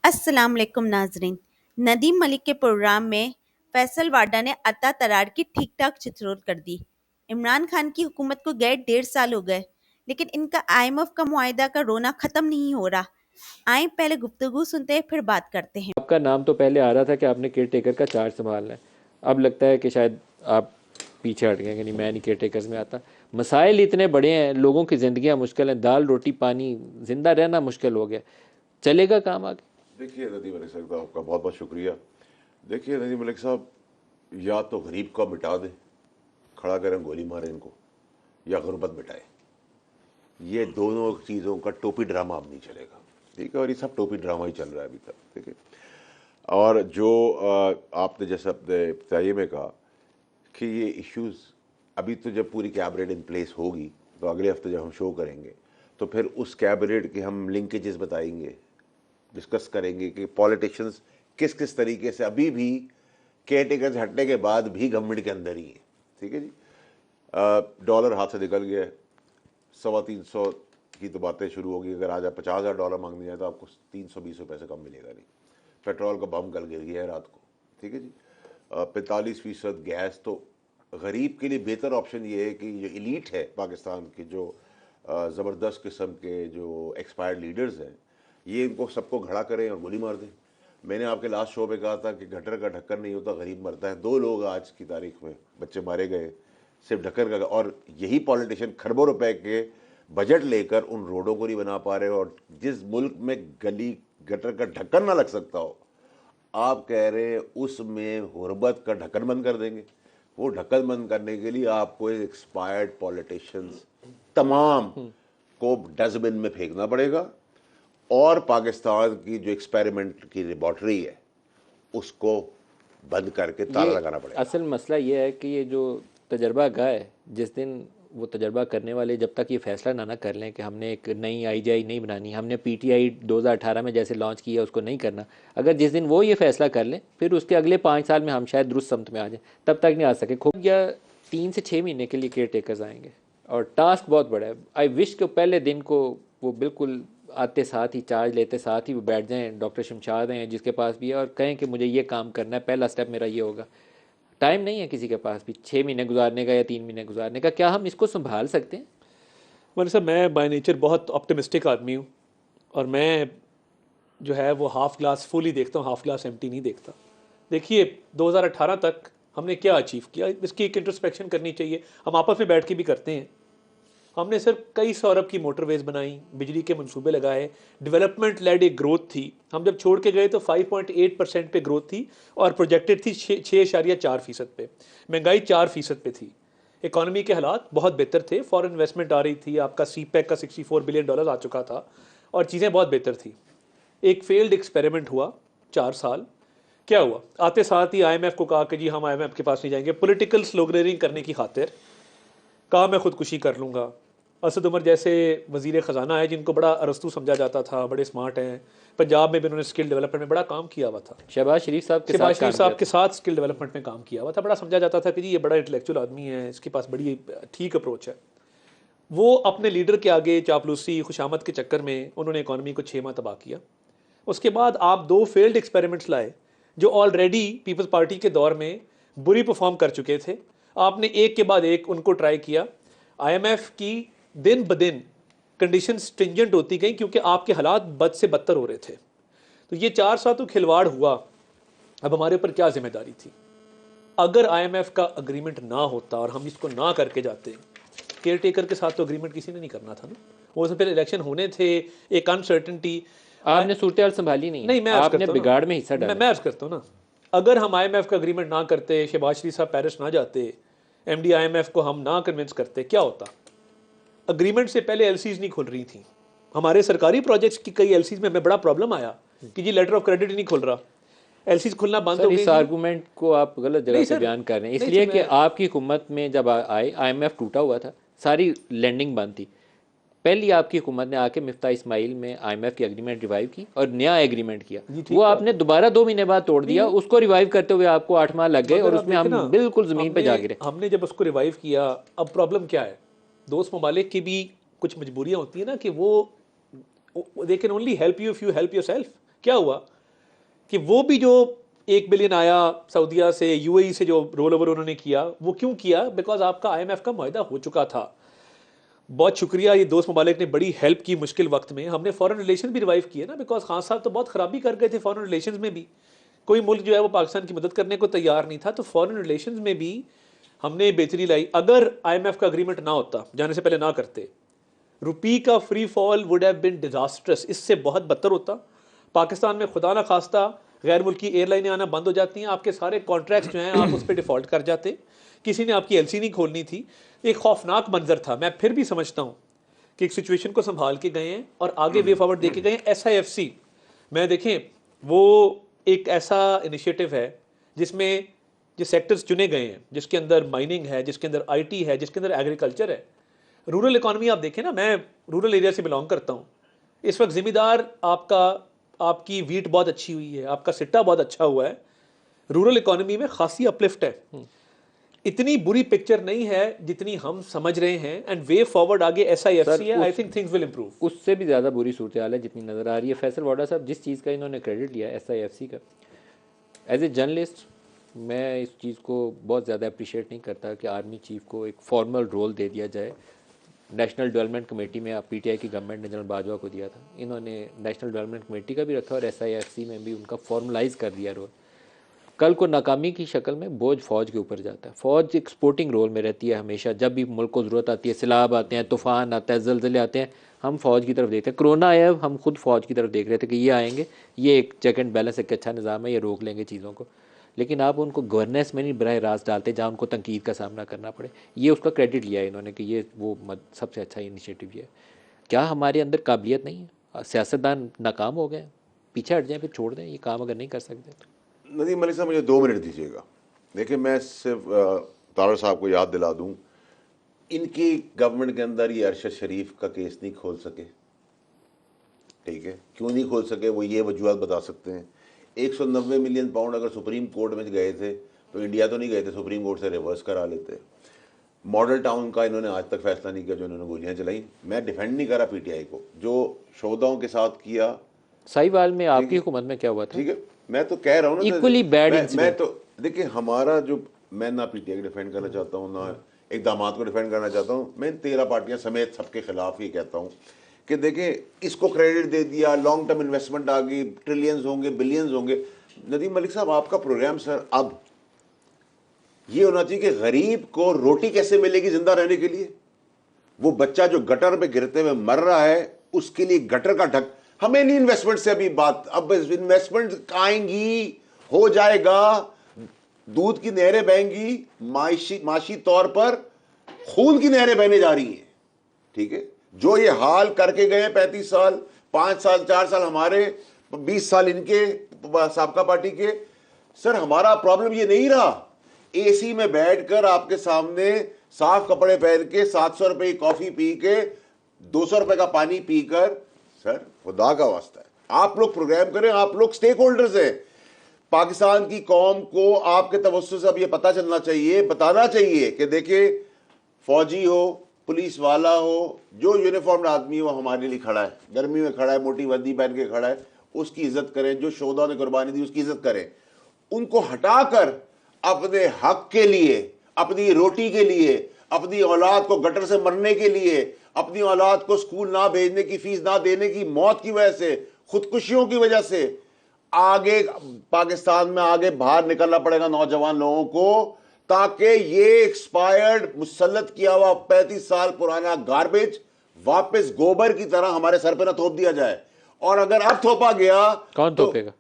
السلام علیکم ناظرین. ندیم ملک کے پروگرام میں فیصل واڈا نے عطا ترار کی ٹھیک ٹھاک چترول کر دی. عمران خان کی حکومت کو گئے 1.5 سال ہو گئے لیکن ان کا IMF کا معاہدہ کا رونا ختم نہیں ہو رہا. آئیں پہلے گفتگو سنتے ہیں پھر بات کرتے ہیں. آپ کا نام تو پہلے آ رہا تھا کہ آپ نے کیئر ٹیکر کا چارج سنبھالنا ہے. اب لگتا ہے کہ شاید آپ پیچھے ہٹ گئے کہ نہیں میں نہیں کیئر ٹیکرز میں آتا. مسائل اتنے بڑے ہیں, لوگوں کی زندگیاں مشکل ہیں, دال روٹی پانی زندہ رہنا مشکل ہو گیا. چلے گا کام آگے؟ دیکھیے ندیم ملک صاحب آپ کا بہت بہت شکریہ. دیکھیے ندیم ملک صاحب, یا تو غریب کو مٹا دیں, کھڑا کریں گولی ماریں ان کو, یا غربت مٹائیں. یہ دونوں چیزوں کا ٹوپی ڈرامہ اب نہیں چلے گا, ٹھیک ہے, اور یہ سب ٹوپی ڈرامہ ہی چل رہا ہے ابھی تک, ٹھیک ہے. اور جو آپ نے جیسے اپنے ابتدائی میں کہا کہ یہ ایشوز ابھی تو جب پوری کیبنٹ ان پلیس ہوگی تو اگلے ہفتے جب ہم شو کریں گے تو پھر اس کیبنٹ کے ہم لنکیجز بتائیں گے, ڈسکس کریں گے کہ پولیٹیشنز کس کس طریقے سے ابھی بھی کیئر ٹیکرز ہٹنے کے بعد بھی گورنمنٹ کے اندر ہی ہیں, ٹھیک ہے جی. ڈالر ہاتھ سے نکل گیا ہے, 350 کی تو باتیں شروع ہوگی. اگر آج آپ $50,000 مانگنے جائیں تو آپ کو 320 روپے سے کم ملے گا نہیں. پیٹرول کا بم کل گر گیا ہے رات کو, ٹھیک ہے جی. 45% گیس. تو غریب کے لیے بہتر آپشن یہ ہے کہ جو ایلیٹ ہے پاکستان کے, جو زبردست قسم کے جو ایکسپائرڈ لیڈرز ہیں, یہ ان کو سب کو کھڑا کریں اور گولی مار دیں. میں نے آپ کے لاسٹ شو پہ کہا تھا کہ گٹر کا ڈھکن نہیں ہوتا, غریب مرتا ہے. 2 لوگ آج کی تاریخ میں بچے مارے گئے صرف ڈھکن کا, اور یہی پولیٹیشین کھربوں روپے کے بجٹ لے کر ان روڈوں کو نہیں بنا پا رہے. اور جس ملک میں گلی گٹر کا ڈھکن نہ لگ سکتا ہو, آپ کہہ رہے ہیں اس میں غربت کا ڈھکن بند کر دیں گے. وہ ڈھکن بند کرنے کے لیے آپ کو ایکسپائرڈ پولیٹیشنز تمام کو ڈسٹ بن میں پھینکنا پڑے گا, اور پاکستان کی جو ایکسپیریمنٹ کی لیبارٹری ہے اس کو بند کر کے تالا لگانا پڑے گا. اصل مسئلہ یہ ہے کہ یہ جو تجربہ گاہ ہے, جس دن وہ تجربہ کرنے والے جب تک یہ فیصلہ نہ کر لیں کہ ہم نے ایک نئی IGI نہیں بنانی, ہم نے PTI 2018 میں جیسے لانچ کیا اس کو نہیں کرنا, اگر جس دن وہ یہ فیصلہ کر لیں پھر اس کے اگلے 5 سال میں ہم شاید درست سمت میں آ جائیں, تب تک نہیں آ سکے. کھوب یا 3 سے 6 مہینے کے لیے کیئر ٹیکرز آئیں گے اور ٹاسک بہت بڑا ہے. آئی وش کہ پہلے دن کو وہ بالکل آتے ساتھ ہی چارج لیتے ساتھ ہی وہ بیٹھ جائیں, ڈاکٹر شمشاد ہیں جس کے پاس بھی ہے, اور کہیں کہ مجھے یہ کام کرنا ہے, پہلا سٹیپ میرا یہ ہوگا. ٹائم نہیں ہے کسی کے پاس بھی 6 مہینے گزارنے کا یا 3 مہینے گزارنے کا. کیا ہم اس کو سنبھال سکتے ہیں؟ مطلب صاحب میں بائی نیچر بہت آپٹمسٹک آدمی ہوں, اور میں جو ہے وہ ہاف گلاس فلی دیکھتا ہوں, ہاف گلاس ایمٹی نہیں دیکھتا. دیکھیے 2018 تک ہم نے کیا اچیو کیا, اس کی ایک انٹرسپیکشن کرنی چاہیے. ہم آپس میں بیٹھ کے بھی کرتے ہیں. ہم نے صرف کئی 100 ارب کی موٹر ویز بنائیں, بجلی کے منصوبے لگائے, ڈیولپمنٹ لیڈ ایک گروتھ تھی. ہم جب چھوڑ کے گئے تو 5.8% پہ گروتھ تھی اور پروجیکٹڈ تھی 6.4% پہ. مہنگائی 4% پہ تھی. اکانومی کے حالات بہت بہتر تھے, فارن انویسٹمنٹ آ رہی تھی, آپ کا CPEC کا $64 بلین آ چکا تھا, اور چیزیں بہت بہتر تھی. ایک فیلڈ ایکسپیریمنٹ ہوا 4 سال. کیا ہوا؟ آتے ساتھ ہی IMF کو کہا کہ جی ہم IMF کے پاس نہیں جائیں گے. پولیٹیکل سلوگنرنگ کرنے کی خاطر کہا میں خودکشی کر لوں گا. اسد عمر جیسے وزیر خزانہ ہے جن کو بڑا ارسطو سمجھا جاتا تھا, بڑے اسمارٹ ہیں, پنجاب میں بھی انہوں نے اسکل ڈیولپمنٹ میں بڑا کام کیا ہوا تھا. شہباز شریف صاحب کے ساتھ اسکل ڈیولپمنٹ میں کام کیا ہوا تھا. بڑا سمجھا جاتا تھا کہ جی یہ بڑا انٹلیکچوئل آدمی ہے, اس کے پاس بڑی ٹھیک اپروچ ہے. وہ اپنے لیڈر کے آگے چاپلوسی خوشامد کے چکر میں انہوں نے اکانومی کو 6 ماہ تباہ کیا. اس کے بعد آپ 2 فیلڈ ایکسپیریمنٹس لائے جو آلریڈی پیپلز پارٹی کے دور میں بری پرفارم کر چکے تھے. آپ نے ایک کے بعد ایک ان کو ٹرائی کیا. IMF کی دن بدن کنڈیشن سٹرنجنٹ ہوتی گئیں کیونکہ آپ کے حالات بد سے بدتر ہو رہے تھے. تو یہ 4 سال تو کھلواڑ ہوا. اب ہمارے اوپر کیا ذمہ داری تھی؟ اگر IMF کا اگریمنٹ نہ ہوتا اور ہم اس کو نہ کر کے جاتے, کیئر ٹیکر کے ساتھ تو اگریمنٹ کسی نے نہیں کرنا تھا نا. وہ سے پہلے الیکشن ہونے تھے, ایک انسرٹنٹی. آپ نے صورتحال سنبھالی نہیں, میں آپ نے بگاڑ میں حصہ ڈالا. میں عرض کرتا ہوں نا, اگر ہم IMF کا اگریمنٹ نہ کرتے, شہباز شریف صاحب پیرس نہ جاتے, MD IMF کو ہم نہ کنونس کرتے, کیا ہوتا؟ اگریمنٹ سے پہلے LCs نہیں کھل رہی تھیں. ہمارے سرکاری پروجیکٹس کی کئی LCs میں ہمیں بڑا پرابلم آیا کہ جی لیٹر آف کریڈٹ ہی نہیں کھل رہا, LCs کھلنا بند ہو گئی. اس آرگومنٹ کو آپ غلط جگہ سے بیان کر رہے ہیں, اس لیے کہ آپ کی حکومت میں جب آئے IMF ٹوٹا ہوا تھا, ساری لینڈنگ بند تھی. پہلی آپ کی حکومت نے آ کے مفتاح اسماعیل میں IMF کی ایگریمنٹ ریوائیو کی اور نیا ایگریمنٹ کیا. وہ آپ نے دوبارہ 2 مہینے بعد توڑ دیا. اس کو ریوائیو کرتے ہوئے آپ کو 8 ماہ لگ گئے اور اس میں ہم بالکل زمین پہ جا گرے. ہم نے جب اس کو ریوائیو کیا, اب پرابلم کیا ہے؟ دوست ممالک کی بھی کچھ مجبوریاں ہوتی ہیں نا کہ وہ they can only help you if you help yourself. کیا ہوا کہ وہ بھی جو 1 بلین آیا سعودیہ سے, یو اے ای سے جو رول اوور انہوں نے کیا, وہ کیوں کیا؟ بیکاز آپ کا IMF کا معاہدہ ہو چکا تھا. بہت شکریہ, یہ دوست ممالک نے بڑی ہیلپ کی مشکل وقت میں. ہم نے فارن ریلیشن بھی ریوائیو کیے نا, بیکاز خان صاحب تو بہت خرابی کر گئے تھے فارن ریلیشنز میں بھی. کوئی ملک جو ہے وہ پاکستان کی مدد کرنے کو تیار نہیں تھا, تو فارن ریلیشنز میں بھی ہم نے بہتری لائی. اگر IMF کا اگریمنٹ نہ ہوتا, جانے سے پہلے نہ کرتے, روپی کا free fall would have been disastrous, اس سے بہت بدتر ہوتا. پاکستان میں خدا نہ خواستہ غیر ملکی ایئر لائنیں آنا بند ہو جاتی ہیں, آپ کے سارے کانٹریکٹس جو ہیں آپ اس پہ ڈیفالٹ کر جاتے, کسی نے آپ کی LC نہیں کھولنی تھی. ایک خوفناک منظر تھا. میں پھر بھی سمجھتا ہوں کہ ایک سچویشن کو سنبھال کے گئے ہیں اور آگے وے فارورڈ دے کے گئے ہیں. SIFC میں دیکھیں وہ ایک ایسا انیشیٹو ہے جس میں جو سیکٹرز چنے گئے ہیں, جس کے اندر مائننگ ہے, جس کے اندر IT ہے, جس کے اندر ایگریکلچر ہے. رورل اکانومی آپ دیکھیں نا, میں رورل ایریا سے بلانگ کرتا ہوں. اس وقت ذمہ دار آپ کی ویٹ بہت اچھی ہوئی ہے, آپ کا سٹا بہت اچھا ہوا ہے. رورل اکانومی میں خاصی اپلفٹ ہے. اتنی بری پکچر نہیں ہے جتنی ہم سمجھ رہے ہیں. اینڈ وے فارورڈ آگے SIFC ہے. I think things will improve. اس سے بھی زیادہ بری صورتحال ہے جتنی نظر آ رہی ہے. فیصل واڈا صاحب, جس چیز کا انہوں نے کریڈٹ لیا SIFC کا, ایز اے جرنلسٹ میں اس چیز کو بہت زیادہ اپریشیٹ نہیں کرتا کہ آرمی چیف کو ایک فارمل رول دے دیا جائے. نیشنل ڈیولپمنٹ کمیٹی میں PTI کی گورنمنٹ نے جنرل باجوہ کو دیا تھا, انہوں نے نیشنل ڈیولپمنٹ کمیٹی کا بھی رکھا اور SIFC میں بھی ان کا فارملائز کر دیا رول. کل کو ناکامی کی شکل میں بوجھ فوج کے اوپر جاتا ہے. فوج ایک سپورٹنگ رول میں رہتی ہے ہمیشہ. جب بھی ملک کو ضرورت آتی ہے, سیلاب آتے ہیں, طوفان آتا ہے, زلزلے آتے ہیں, ہم فوج کی طرف دیکھتے ہیں. کرونا آیا, ہم خود فوج کی طرف دیکھ رہے تھے کہ یہ آئیں گے, یہ ایک چیک اینڈ بیلنس, ایک اچھا نظام ہے, یہ روک لیں گے چیزوں کو. لیکن آپ ان کو گورننس میں نہیں براہ راست ڈالتے جہاں ان کو تنقید کا سامنا کرنا پڑے. یہ اس کا کریڈٹ لیا ہے انہوں نے کہ یہ وہ سب سے اچھا انیشیٹو یہ ہے. کیا ہمارے اندر قابلیت نہیں ہے؟ سیاستدان ناکام ہو گئے, پیچھے ہٹ جائیں, پھر چھوڑ دیں یہ کام اگر نہیں کر سکتے. ندیم ملک صاحب مجھے 2 منٹ دیجیے گا. دیکھیں میں صرف طارق صاحب کو یاد دلا دوں, ان کی گورنمنٹ کے اندر یہ ارشد شریف کا کیس نہیں کھول سکے. ٹھیک ہے, کیوں نہیں کھول سکے وہ یہ وجوہات بتا سکتے ہیں. 190 ملین پاؤنڈ اگر سپریم کورٹ میں گئے تھے تو انڈیا تو نہیں گئے تھے, سپریم کورٹ سے ریورس کرا لیتے. ماڈل ٹاؤن کا انہوں نے آج تک فیصلہ نہیں کیا جو انہوں نے گولیاں چلائیں. میں ڈیفینڈ نہیں کر رہا PTI کو, جو شہداؤں کے ساتھ کیا. ساہیوال میں آپ کی حکومت میں کیا ہوا تھا؟ ٹھیک ہے, میں تو کہہ رہا ہوں نا, ایکولی بیڈ میں انسیڈنٹ. تو دیکھیں ہمارا جو, میں نہ PTI کو ڈیفینڈ کرنا چاہتا ہوں, نہ اقدامات کو ڈیفینڈ کرنا چاہتا ہوں. میں 13 پارٹیاں سمیت سب کے خلاف یہ کہتا ہوں کہ دیکھیں اس کو کریڈٹ دے دیا, لانگ ٹرم انویسٹمنٹ آ گئی, ٹریلینز ہوں گے, بلینز ہوں گے. ندیم ملک صاحب آپ کا پروگرام سر اب یہ ہونا چاہیے کہ غریب کو روٹی کیسے ملے گی زندہ رہنے کے لیے. وہ بچہ جو گٹر پہ گرتے ہوئے مر رہا ہے اس کے لیے گٹر کا ڈھک. ہمیں نہیں انویسٹمنٹ سے ابھی بات, اب انویسٹمنٹ آئیں گی, ہو جائے گا, دودھ کی نہریں بہیں گی, معاشی طور پر خون کی نہریں بہنے جا رہی ہیں. ٹھیک ہے, جو یہ حال کر کے گئے 35 سال, 5 سال 4 سال ہمارے, 20 سال ان کے سابقہ پارٹی کے. سر ہمارا پرابلم یہ نہیں رہا AC میں بیٹھ کر آپ کے سامنے صاف کپڑے پہن کے 700 روپے کی کافی پی کے 200 روپے کا پانی پی کر. سر خدا کا واسطہ ہے آپ لوگ پروگرام کریں, آپ لوگ سٹیک ہولڈرز ہیں. پاکستان کی قوم کو آپ کے توسط سے اب یہ پتہ چلنا چاہیے, بتانا چاہیے کہ دیکھیں فوجی ہو, پولیس والا ہو, جو یونیفارمڈ آدمی ہو ہمارے لیے کھڑا ہے, گرمی میں کھڑا ہے, موٹی وردی پہن کے کھڑا ہے, اس کی عزت کریں. جو شہداء نے قربانی دی اس کی عزت کریں. ان کو ہٹا کر اپنے حق کے لیے, اپنی روٹی کے لیے, اپنی اولاد کو گٹر سے مرنے کے لیے, اپنی اولاد کو سکول نہ بھیجنے کی, فیس نہ دینے کی, موت کی وجہ سے, خودکشیوں کی وجہ سے آگے پاکستان میں آگے باہر نکلنا پڑے گا نوجوان لوگوں کو, تاکہ یہ ایکسپائرڈ مسلط کیا ہوا 35 سال پرانا گاربیج واپس گوبر کی طرح ہمارے سر پہ نہ تھوپ دیا جائے. اور اگر اب تھوپا گیا, کون تھوپے گا؟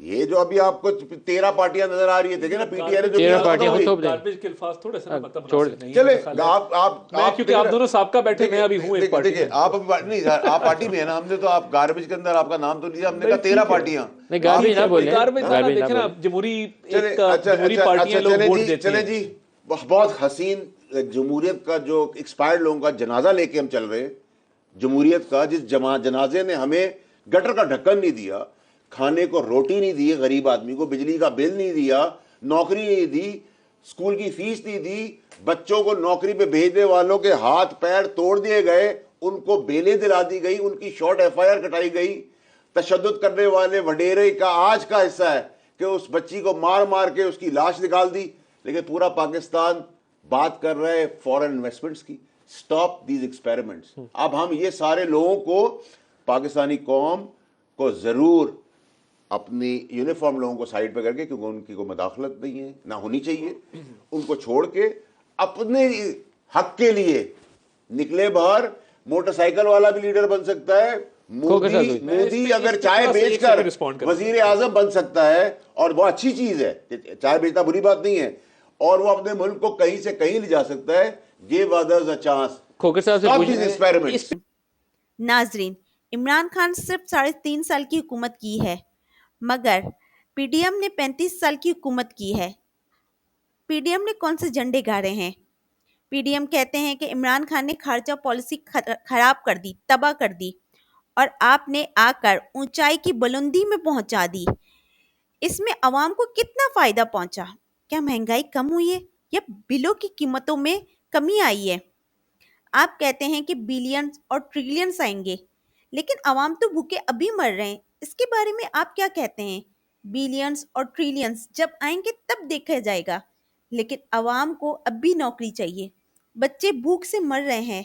یہ جو ابھی آپ کو 13 پارٹیاں نظر آ رہی ہے, دیکھیں نا PTI نے جو 13 پارٹیاں کیا, تھوپ دیں. گاربیج کے الفاظ تھوڑے سے مطلب چھوڑ مناسب نہیں چلے ہے. آپ کیونکہ آپ دونوں سابقہ بیٹھے, میں ابھی ہوں ایک پارٹی. دیکھیں آپ نہیں, آپ پارٹی میں ہے نا, ہم نے تو آپ گاربیج کے اندر آپ کا نام تو لیا, ہم نے کہا 13 پارٹیاں. نہیں گاربیج نہ بولیں, گاربیج دیکھیں نا, جمہوری پارٹیاں لوگ ووٹ دیتے ہیں. چلیں جی, بہت حسین جمہوریت کا جو ایکسپائرڈ لوگوں کا جنازہ لے کے ہم چل رہے ہیں, جمہوریت کا جس جنازے نے ہمیں گٹر کا ڈھکن نہیں دیا, کھانے کو روٹی نہیں دی غریب آدمی کو, بجلی کا بل نہیں دیا, نوکری نہیں دی, اسکول کی فیس نہیں دی, بچوں کو نوکری پہ بھیجنے والوں کے ہاتھ پیر توڑ دیے گئے, ان کو بیلیں دلا دی گئی, ان کی شارٹ FIR کٹائی گئی. تشدد کرنے والے وڈیرے کا آج کا حصہ ہے کہ اس بچی کو مار مار کے اس کی لاش نکال دی. لیکن پورا پاکستان بات کر رہا ہے فورن انویسٹمنٹس کی. Stop these experiments. اب ہم یہ سارے لوگوں کو, پاکستانی قوم کو ضرور اپنی یونیفارم لوگوں کو سائڈ پہ کر کے, کیونکہ ان کی کوئی مداخلت نہیں ہے, نہ ہونی چاہیے, ان کو چھوڑ کے اپنے حق کے لیے نکلے باہر. موٹر سائیکل والا بھی لیڈر بن سکتا ہے, مودی اگر چائے بیچ کر وزیر اعظم بن سکتا ہے, اور وہ اچھی چیز ہے, چائے بیچنا بری بات نہیں ہے, اور وہ اپنے ملک کو کہیں سے کہیں لے جا سکتا ہے. Give others a chance. Khokhar صاحب سے Stop پوچھیں these experiments. ناظرین, عمران خان صرف 3.5 سال کی حکومت کی ہے, مگر پی ڈی ایم نے 35 سال کی حکومت کی ہے. پی ڈی ایم نے کون سے جھنڈے گاڑے ہیں؟ پی ڈی ایم کہتے ہیں کہ عمران خان نے خارجہ پالیسی خراب کر دی, تباہ کر دی, اور آپ نے آ کر اونچائی کی بلندی میں پہنچا دی. اس میں عوام کو کتنا فائدہ پہنچا؟ کیا مہنگائی کم ہوئی ہے یا بلوں کی قیمتوں میں کمی آئی ہے؟ آپ کہتے ہیں کہ بلینز اور ٹریلینز آئیں گے, لیکن عوام تو بھوکے ابھی مر رہے ہیں. اس کے بارے میں آپ کیا کہتے ہیں؟ بلینز اور ٹریلینز جب آئیں گے تب دیکھا جائے گا, لیکن عوام کو اب بھی نوکری چاہیے. بچے بھوک سے مر رہے ہیں.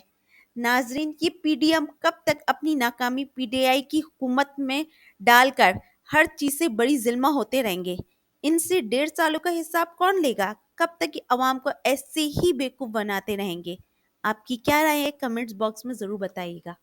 ناظرین, یہ پی ڈی ایم کب تک اپنی ناکامی پی ڈی آئی کی حکومت میں ڈال کر ہر چیز سے بڑی ظلمہ ہوتے رہیں گے؟ ان سے 1.5 سالوں کا حساب کون لے گا؟ کب تک عوام کو ایسے ہی بیوقوف بناتے رہیں گے؟ آپ کی کیا رائے ہے؟ کمنٹس باکس میں ضرور بتائیے گا.